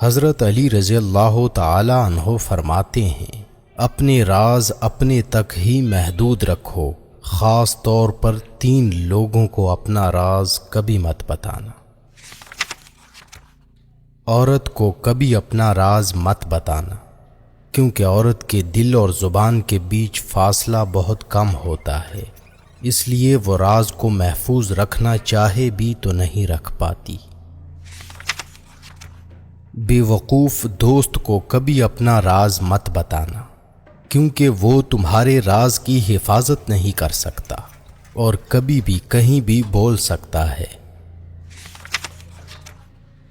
حضرت علی رضی اللہ تعالی عنہ فرماتے ہیں، اپنے راز اپنے تک ہی محدود رکھو، خاص طور پر 3 لوگوں کو اپنا راز کبھی مت بتانا۔ عورت کو کبھی اپنا راز مت بتانا، کیونکہ عورت کے دل اور زبان کے بیچ فاصلہ بہت کم ہوتا ہے، اس لیے وہ راز کو محفوظ رکھنا چاہے بھی تو نہیں رکھ پاتی۔ بے وقوف دوست کو کبھی اپنا راز مت بتانا، کیونکہ وہ تمہارے راز کی حفاظت نہیں کر سکتا اور کبھی بھی کہیں بھی بول سکتا ہے۔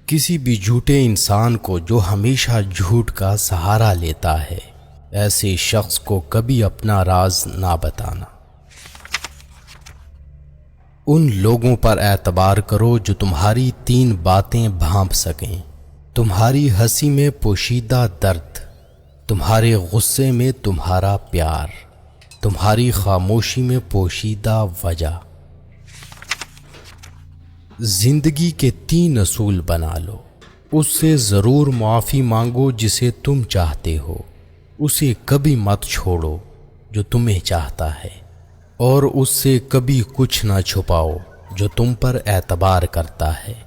کسی بھی جھوٹے انسان کو جو ہمیشہ جھوٹ کا سہارا لیتا ہے، ایسے شخص کو کبھی اپنا راز نہ بتانا۔ ان لوگوں پر اعتبار کرو جو تمہاری 3 باتیں بھانپ سکیں، تمہاری ہنسی میں پوشیدہ درد، تمہارے غصے میں تمہارا پیار، تمہاری خاموشی میں پوشیدہ وجہ۔ زندگی کے 3 اصول بنا لو۔ اس سے ضرور معافی مانگو جسے تم چاہتے ہو، اسے کبھی مت چھوڑو جو تمہیں چاہتا ہے، اور اس سے کبھی کچھ نہ چھپاؤ جو تم پر اعتبار کرتا ہے۔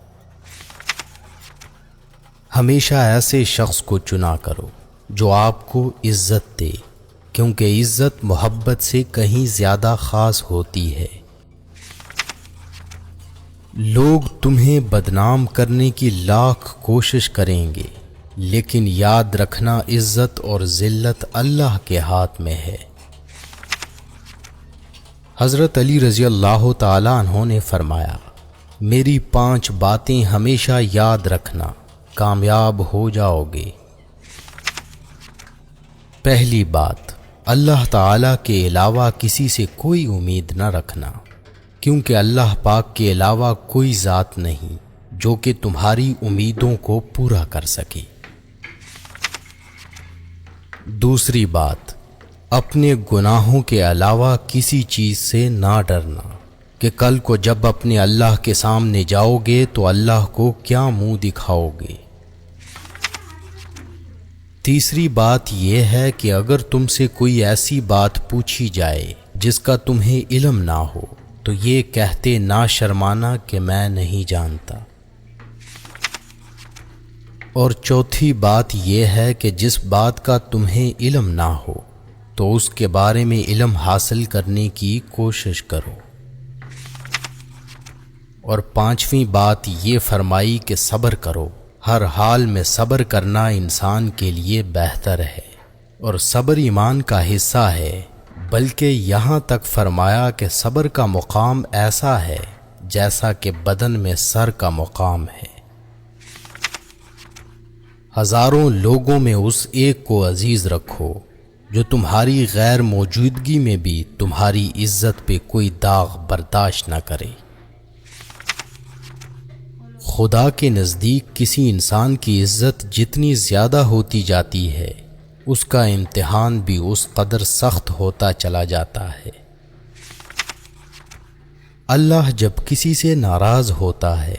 ہمیشہ ایسے شخص کو چنا کرو جو آپ کو عزت دے، کیونکہ عزت محبت سے کہیں زیادہ خاص ہوتی ہے۔ لوگ تمہیں بدنام کرنے کی لاکھ کوشش کریں گے، لیکن یاد رکھنا عزت اور ذلت اللہ کے ہاتھ میں ہے۔ حضرت علی رضی اللہ تعالی عنہ نے فرمایا، میری 5 باتیں ہمیشہ یاد رکھنا، کامیاب ہو جاؤ گے۔ پہلی بات، اللہ تعالی کے علاوہ کسی سے کوئی امید نہ رکھنا، کیونکہ اللہ پاک کے علاوہ کوئی ذات نہیں جو کہ تمہاری امیدوں کو پورا کر سکے۔ دوسری بات، اپنے گناہوں کے علاوہ کسی چیز سے نہ ڈرنا کہ کل کو جب اپنے اللہ کے سامنے جاؤ گے تو اللہ کو کیا منہ دکھاؤ گے۔ تیسری بات یہ ہے کہ اگر تم سے کوئی ایسی بات پوچھی جائے جس کا تمہیں علم نہ ہو تو یہ کہتے نہ شرمانا کہ میں نہیں جانتا۔ اور چوتھی بات یہ ہے کہ جس بات کا تمہیں علم نہ ہو تو اس کے بارے میں علم حاصل کرنے کی کوشش کرو۔ اور 5ویں بات یہ فرمائی کہ صبر کرو، ہر حال میں صبر کرنا انسان کے لیے بہتر ہے، اور صبر ایمان کا حصہ ہے، بلکہ یہاں تک فرمایا کہ صبر کا مقام ایسا ہے جیسا کہ بدن میں سر کا مقام ہے۔ ہزاروں لوگوں میں اس ایک کو عزیز رکھو جو تمہاری غیر موجودگی میں بھی تمہاری عزت پہ کوئی داغ برداشت نہ کرے۔ خدا کے نزدیک کسی انسان کی عزت جتنی زیادہ ہوتی جاتی ہے، اس کا امتحان بھی اس قدر سخت ہوتا چلا جاتا ہے۔ اللہ جب کسی سے ناراض ہوتا ہے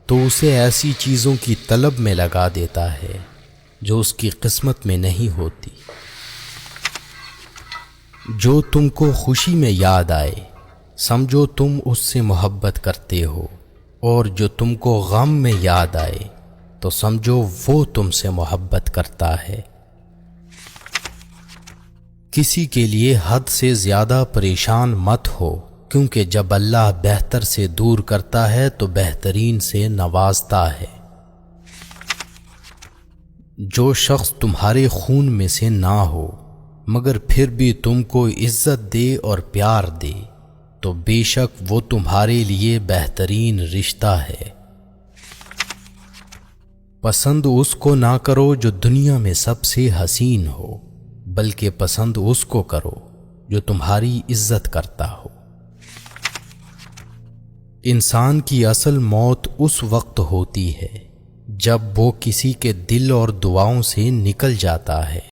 تو اسے ایسی چیزوں کی طلب میں لگا دیتا ہے جو اس کی قسمت میں نہیں ہوتی۔ جو تم کو خوشی میں یاد آئے، سمجھو تم اس سے محبت کرتے ہو، اور جو تم کو غم میں یاد آئے تو سمجھو وہ تم سے محبت کرتا ہے۔ کسی کے لیے حد سے زیادہ پریشان مت ہو، کیونکہ جب اللہ بہتر سے دور کرتا ہے تو بہترین سے نوازتا ہے۔ جو شخص تمہارے خون میں سے نہ ہو مگر پھر بھی تم کو عزت دے اور پیار دے تو بے شک وہ تمہارے لیے بہترین رشتہ ہے۔ پسند اس کو نہ کرو جو دنیا میں سب سے حسین ہو، بلکہ پسند اس کو کرو جو تمہاری عزت کرتا ہو۔ انسان کی اصل موت اس وقت ہوتی ہے جب وہ کسی کے دل اور دعاؤں سے نکل جاتا ہے۔